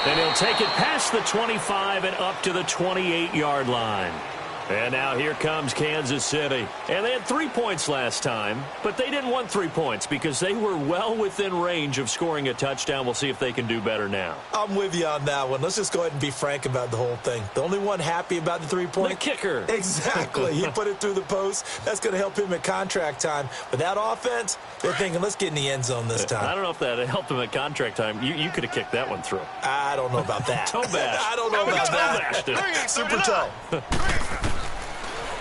And he'll take it past the 25 and up to the 28-yard line. And now here comes Kansas City. And they had 3 points last time, but they didn't want 3 points because they were well within range of scoring a touchdown. We'll see if they can do better now. I'm with you on that one. Let's just go ahead and be frank about the whole thing. The only one happy about the 3-point? The kicker. Exactly. He put it through the post. That's going to help him at contract time. But that offense, they're thinking, let's get in the end zone this time. I don't know if that helped him at contract time. You could have kicked that one through. I don't know about that. Toe bash. I don't know about that. Super toe.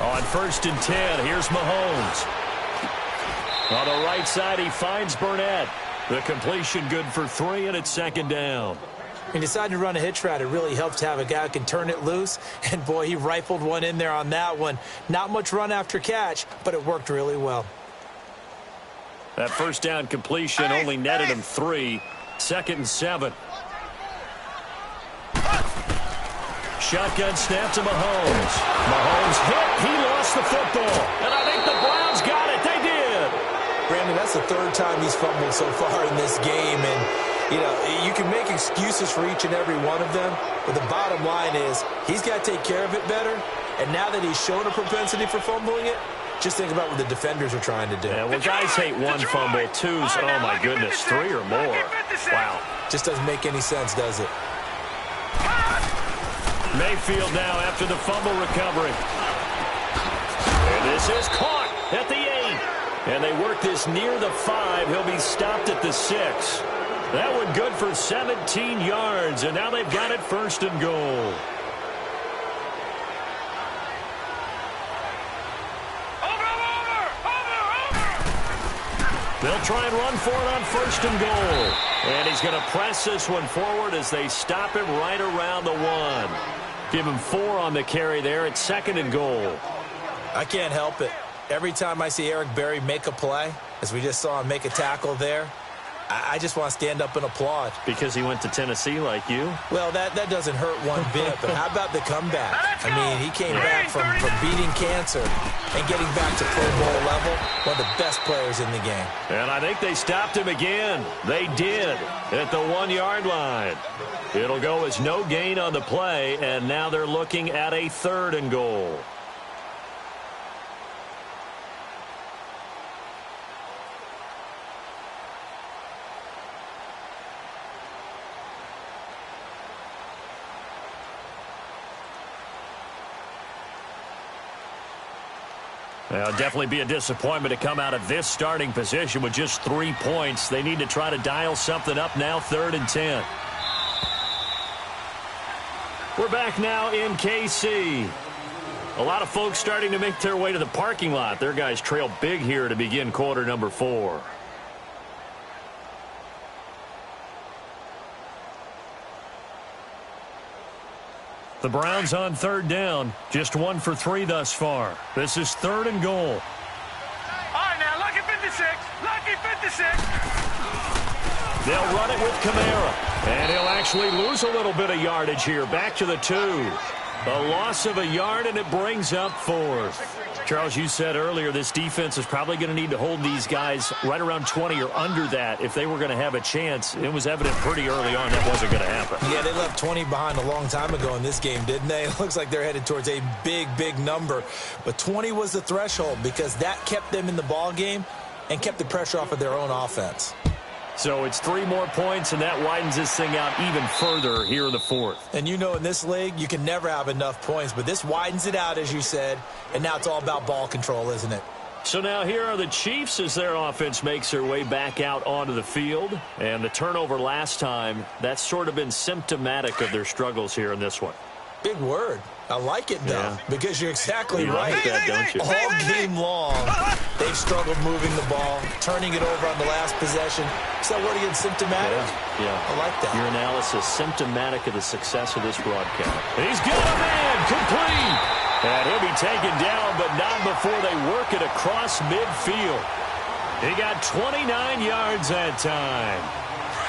On 1st and 10, here's Mahomes. On the right side, he finds Burnett. The completion good for 3, and it's 2nd down. When you decide to run a hitch route, it really helps to have a guy who can turn it loose. And, boy, he rifled one in there on that one. Not much run after catch, but it worked really well. That first down completion only netted him 3. 2nd and 7. Shotgun snap to Mahomes. Mahomes hit. He lost the football. And I think the Browns got it. They did. Brandon, that's the 3rd time he's fumbled so far in this game. And, you know, you can make excuses for each and every one of them. But the bottom line is he's got to take care of it better. And now that he's shown a propensity for fumbling it, just think about what the defenders are trying to do. Yeah, well, guys hate 1 fumble, 2's, oh, my goodness, 3 or more. Wow. Just doesn't make any sense, does it? Mayfield now after the fumble recovery. And this is caught at the 8. And they work this near the 5. He'll be stopped at the 6. That one good for 17 yards. And now they've got it 1st and goal. They'll try and run for it on 1st and goal. And he's going to press this one forward as they stop him right around the 1. Give him 4 on the carry there at 2nd and goal. I can't help it. Every time I see Eric Berry make a play, as we just saw him make a tackle there, I just want to stand up and applaud. Because he went to Tennessee like you? Well, that doesn't hurt one bit, but how about the comeback? I mean, he came back from beating cancer and getting back to Pro Bowl level, one of the best players in the game. And I think they stopped him again. They did at the 1-yard line. It'll go as no gain on the play, and now they're looking at a 3rd and goal. Well, it'll definitely be a disappointment to come out of this starting position with just 3 points. They need to try to dial something up now, 3rd and 10. We're back now in KC. A lot of folks starting to make their way to the parking lot. Their guys trail big here to begin quarter number 4. The Browns on 3rd down. Just 1 for 3 thus far. This is 3rd and goal. All right, now, lucky 56. Lucky 56. They'll run it with Kamara. And he'll actually lose a little bit of yardage here. Back to the 2. A loss of a yard, and it brings up 4th. Charles, you said earlier this defense is probably going to need to hold these guys right around 20 or under that if they were going to have a chance. It was evident pretty early on that wasn't going to happen. Yeah, they left 20 behind a long time ago in this game, didn't they? It looks like they're headed towards a big, big number. But 20 was the threshold because that kept them in the ball game and kept the pressure off of their own offense. So it's 3 more points, and that widens this thing out even further here in the 4th. And you know in this league, you can never have enough points, but this widens it out, as you said, and now it's all about ball control, isn't it? So now here are the Chiefs as their offense makes their way back out onto the field. And the turnover last time, that's sort of been symptomatic of their struggles here in this one. Big word. I like it, though, because you're exactly right. Like that, don't you? All game long, they've struggled moving the ball, turning it over on the last possession. Is that word again, symptomatic? Yeah. I like that. Your analysis, symptomatic of the success of this broadcast. He's got a man, complete. And he'll be taken down, but not before they work it across midfield. He got 29 yards that time.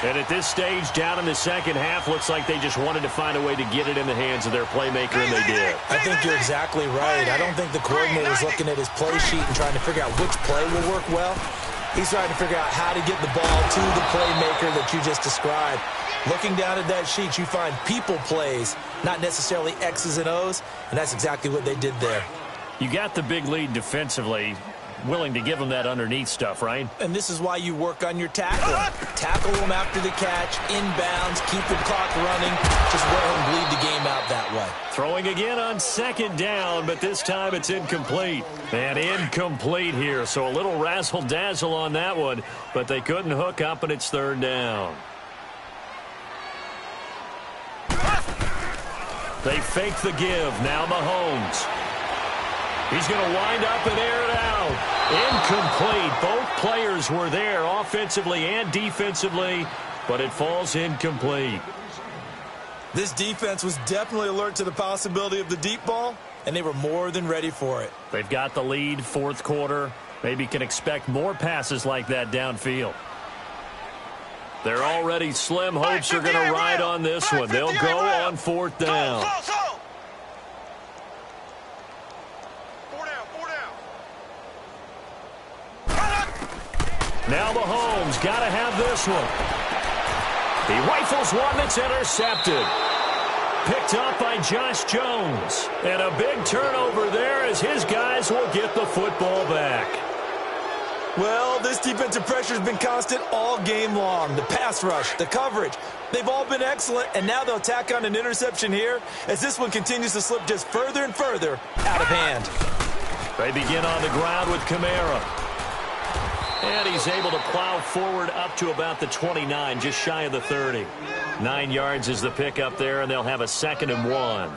And at this stage, down in the second half, looks like they just wanted to find a way to get it in the hands of their playmaker, and they did. I think you're exactly right. I don't think the coordinator's looking at his play sheet and trying to figure out which play will work well. He's trying to figure out how to get the ball to the playmaker that you just described. Looking down at that sheet, you find people plays, not necessarily X's and O's, and that's exactly what they did there. You got the big lead defensively. Willing to give them that underneath stuff, right? And this is why you work on your tackle. Tackle them after the catch, inbounds, keep the clock running. Just let them bleed the game out that way. Throwing again on 2nd down, but this time it's incomplete. And incomplete here, so a little razzle-dazzle on that one, but they couldn't hook up, and it's 3rd down. They fake the give. Now Mahomes. He's going to wind up and air it out. Incomplete. Both players were there offensively and defensively, but it falls incomplete. This defense was definitely alert to the possibility of the deep ball, and they were more than ready for it. They've got the lead, fourth quarter. Maybe can expect more passes like that downfield. They're already slim hopes are going to ride on this one. They'll go on fourth down. Now Mahomes got to have this one. He rifles one that's intercepted. Picked up by Josh Jones. And a big turnover there as his guys will get the football back. Well, this defensive pressure has been constant all game long. The pass rush, the coverage, they've all been excellent, and now they'll tack on an interception here as this one continues to slip just further and further out of hand. They begin on the ground with Kamara. And he's able to plow forward up to about the 29, just shy of the 30. 9 yards is the pickup there, and they'll have a 2nd and 1.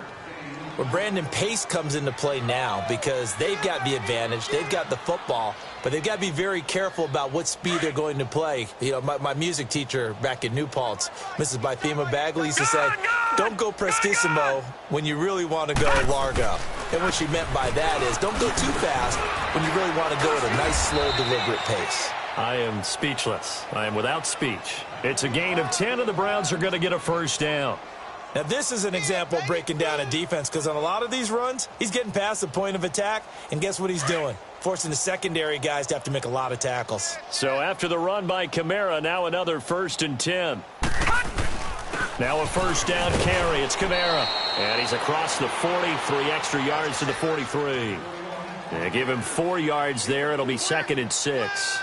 Well, Brandon, pace comes into play now because they've got the advantage. They've got the football, but they've got to be very careful about what speed they're going to play. You know, my music teacher back in New Paltz, Mrs. Bythema Bagley, used to say, don't go prestissimo when you really want to go largo. And what she meant by that is don't go too fast when you really want to go at a nice, slow, deliberate pace. I am speechless. I am without speech. It's a gain of 10, and the Browns are going to get a first down. Now, this is an example of breaking down a defense because on a lot of these runs, he's getting past the point of attack, and guess what he's doing? Forcing the secondary guys to have to make a lot of tackles. So after the run by Kamara, now another 1st and 10. Now a first down carry. It's Kamara. And he's across the 40, 3 extra yards to the 43. They give him 4 yards there. It'll be 2nd and 6.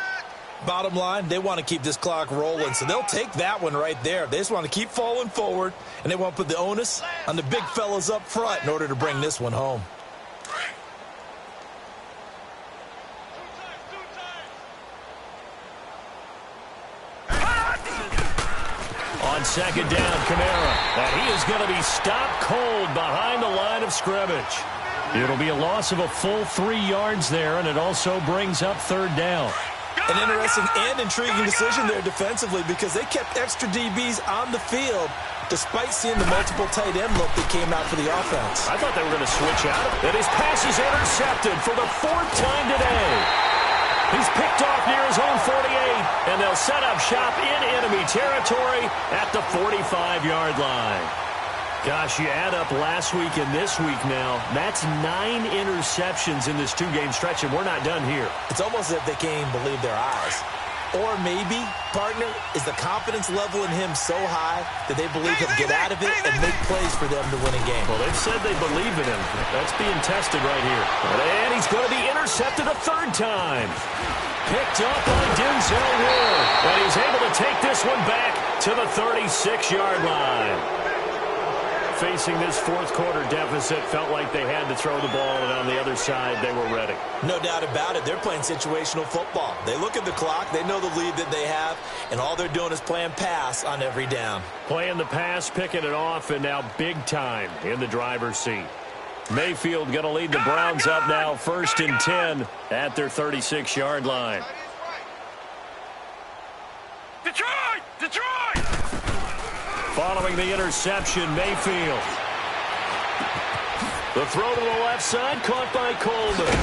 Bottom line, they want to keep this clock rolling, so they'll take that one right there. They just want to keep falling forward, and they want to put the onus on the big fellas up front in order to bring this one home. On 2nd down, Kamara. And he is going to be stopped cold behind the line of scrimmage. It'll be a loss of a full 3 yards there, and it also brings up 3rd down. An interesting and intriguing decision there defensively because they kept extra DBs on the field despite seeing the multiple tight end look that came out for the offense. I thought they were going to switch out. And his pass is intercepted for the 4th time today. He's picked off near his own 48, and they'll set up shop in enemy territory at the 45-yard line. Gosh, you add up last week and this week now, that's 9 interceptions in this 2-game stretch, and we're not done here. It's almost as if they can't even believe their eyes. Or maybe, partner, is the confidence level in him so high that they believe he'll get out of it and make plays for them to win a game. Well, they've said they believe in him. That's being tested right here. And he's going to be intercepted a 3rd time. Picked up by Denzel Ward. And he's able to take this one back to the 36-yard line. Facing this 4th quarter deficit, felt like they had to throw the ball, and on the other side, they were ready. No doubt about it. They're playing situational football. They look at the clock, they know the lead that they have, and all they're doing is playing pass on every down. Playing the pass, picking it off, and now big time in the driver's seat. Mayfield going to lead the Browns up now, 1st and 10 at their 36-yard line. Detroit! Detroit! Following the interception, Mayfield. The throw to the left side, caught by Coleman.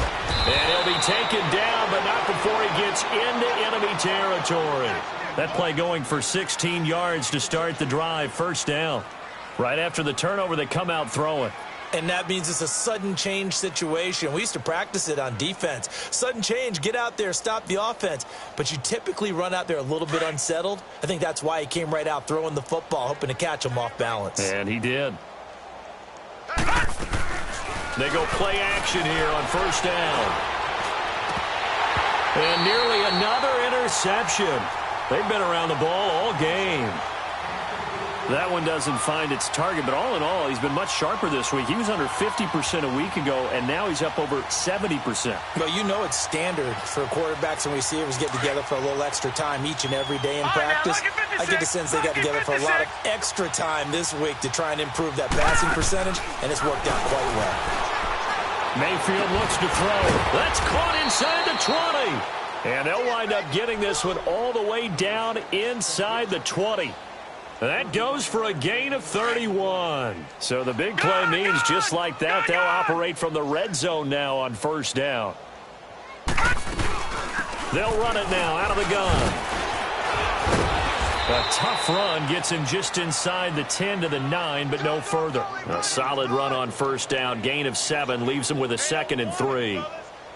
And he'll be taken down, but not before he gets into enemy territory. That play going for 16 yards to start the drive, 1st down. Right after the turnover, they come out throwing. And that means it's a sudden change situation. We used to practice it on defense. Sudden change, get out there, stop the offense. But you typically run out there a little bit unsettled. I think that's why he came right out throwing the football, hoping to catch him off balance. And he did. They go play action here on 1st down. And nearly another interception. They've been around the ball all game. That one doesn't find its target, but all in all, he's been much sharper this week. He was under 50% a week ago, and now he's up over 70%. Well, you know it's standard for quarterbacks and receivers get together for a little extra time each and every day in practice. I get the sense they got together for a lot of extra time this week to try and improve that passing percentage, and it's worked out quite well. Mayfield looks to throw. That's caught inside the 20. And they'll wind up getting this one all the way down inside the 20. That goes for a gain of 31. So the big play means just like that, they'll operate from the red zone now on first down. They'll run it now out of the gun. A tough run gets him just inside the 10 to the 9, but no further. A solid run on first down. Gain of 7 leaves him with a 2nd and 3.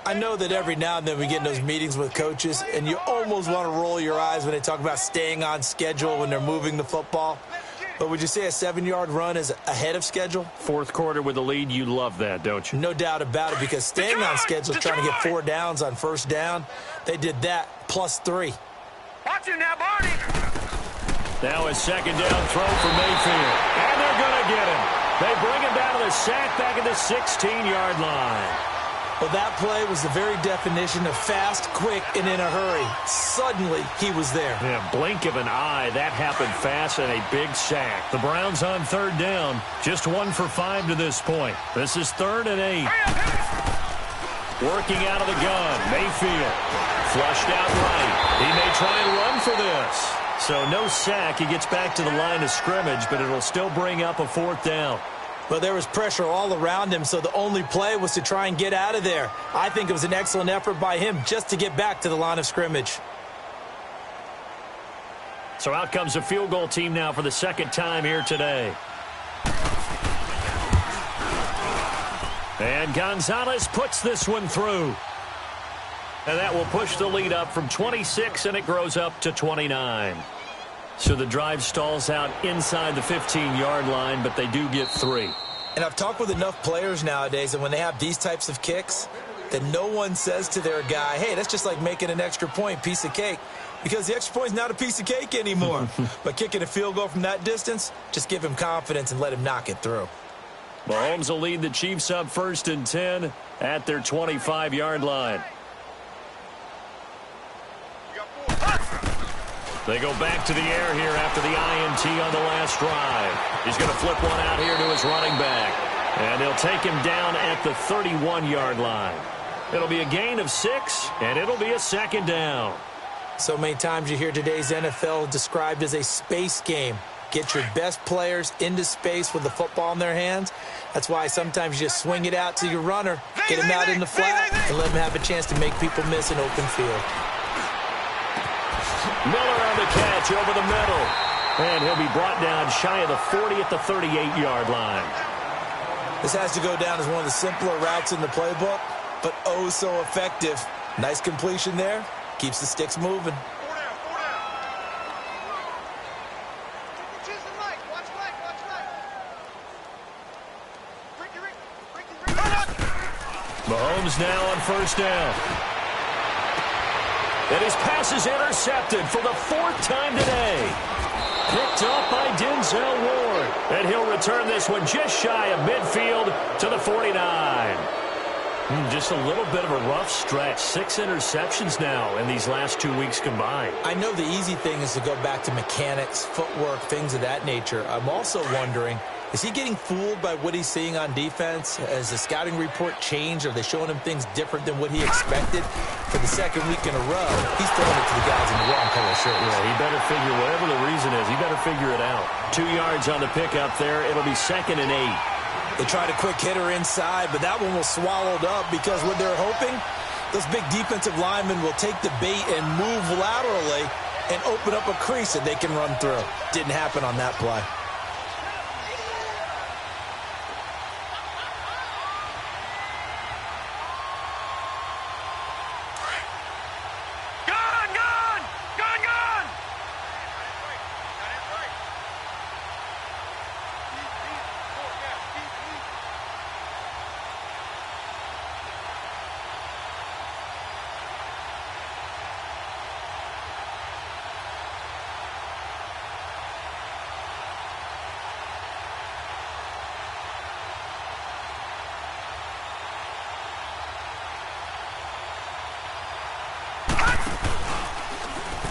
I know that every now and then we get in those meetings with coaches, and you almost want to roll your eyes when they talk about staying on schedule when they're moving the football. But would you say a 7-yard run is ahead of schedule? Fourth quarter with the lead, you love that, don't you? No doubt about it, because staying on schedule, trying to get 4 downs on first down, they did that plus 3. Watch it now, Barney. Now a second down throw for Mayfield. And they're going to get him. They bring him down to the sack back at the 16-yard line. Well, that play was the very definition of fast, quick, and in a hurry. Suddenly, he was there. Yeah, blink of an eye. That happened fast and a big sack. The Browns on third down. Just 1 for 5 to this point. This is 3rd and 8. Working out of the gun. Mayfield. Flushed out right. He may try and run for this. So no sack. He gets back to the line of scrimmage, but it'll still bring up a 4th down. Well, there was pressure all around him, so the only play was to try and get out of there. I think it was an excellent effort by him just to get back to the line of scrimmage. So out comes a field goal team now for the 2nd time here today. And Gonzalez puts this one through. And that will push the lead up from 26, and it grows up to 29. So the drive stalls out inside the 15-yard line, but they do get 3. And I've talked with enough players nowadays, and when they have these types of kicks, that no one says to their guy, hey, that's just like making an extra point, piece of cake, because the extra point is not a piece of cake anymore. But kicking a field goal from that distance, just give him confidence and let him knock it through. Mahomes will lead the Chiefs up 1st and 10 at their 25-yard line. They go back to the air here after the INT on the last drive. He's going to flip one out here to his running back. And they'll take him down at the 31-yard line. It'll be a gain of 6, and it'll be a 2nd down. So many times you hear today's NFL described as a space game. Get your best players into space with the football in their hands. That's why sometimes you just swing it out to your runner, get him out in the flat, and let him have a chance to make people miss an open field. Miller on the catch over the middle. And he'll be brought down shy of the 40 at the 38-yard line. This has to go down as one of the simpler routes in the playbook, but oh so effective. Nice completion there. Keeps the sticks moving. Mahomes now on first down. And his pass is intercepted for the 4th time today. Picked up by Denzel Ward. And he'll return this one just shy of midfield to the 49. Just a little bit of a rough stretch. 6 interceptions now in these last 2 weeks combined. I know the easy thing is to go back to mechanics, footwork, things of that nature. I'm also wondering, is he getting fooled by what he's seeing on defense? Has the scouting report changed? Are they showing him things different than what he expected? For the 2nd week in a row, he's throwing it to the guys in the wrong color shirts. Yeah, he better figure, whatever the reason is, he better figure it out. 2 yards on the pickup there. It'll be 2nd and 8. They tried a quick hitter inside, but that one was swallowed up because what they're hoping, those big defensive linemen will take the bait and move laterally and open up a crease that they can run through. Didn't happen on that play.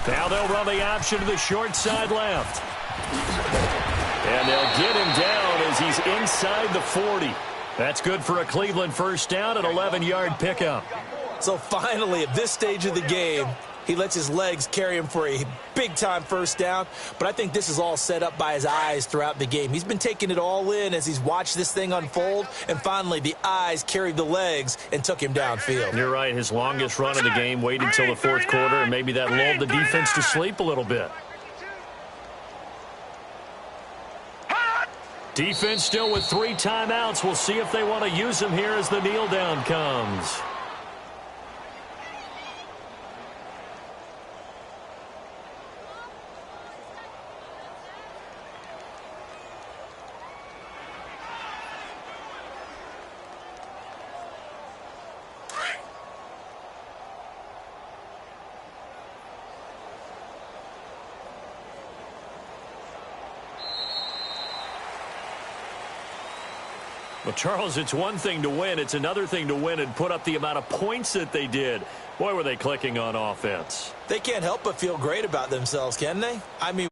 Now they'll run the option to the short side left. And they'll get him down as he's inside the 40. That's good for a Cleveland first down, an 11-yard pickup. So finally, at this stage of the game, He lets his legs carry him for a big-time first down, but I think this is all set up by his eyes throughout the game. He's been taking it all in as he's watched this thing unfold, and finally the eyes carried the legs and took him downfield. You're right. His longest run of the game waited until the fourth quarter, and maybe that lulled the defense to sleep a little bit. Defense still with 3 timeouts. We'll see if they want to use them here as the kneel down comes. Well, Charles, it's one thing to win. It's another thing to win and put up the amount of points that they did. Boy, were they clicking on offense. They can't help but feel great about themselves, can they? I mean...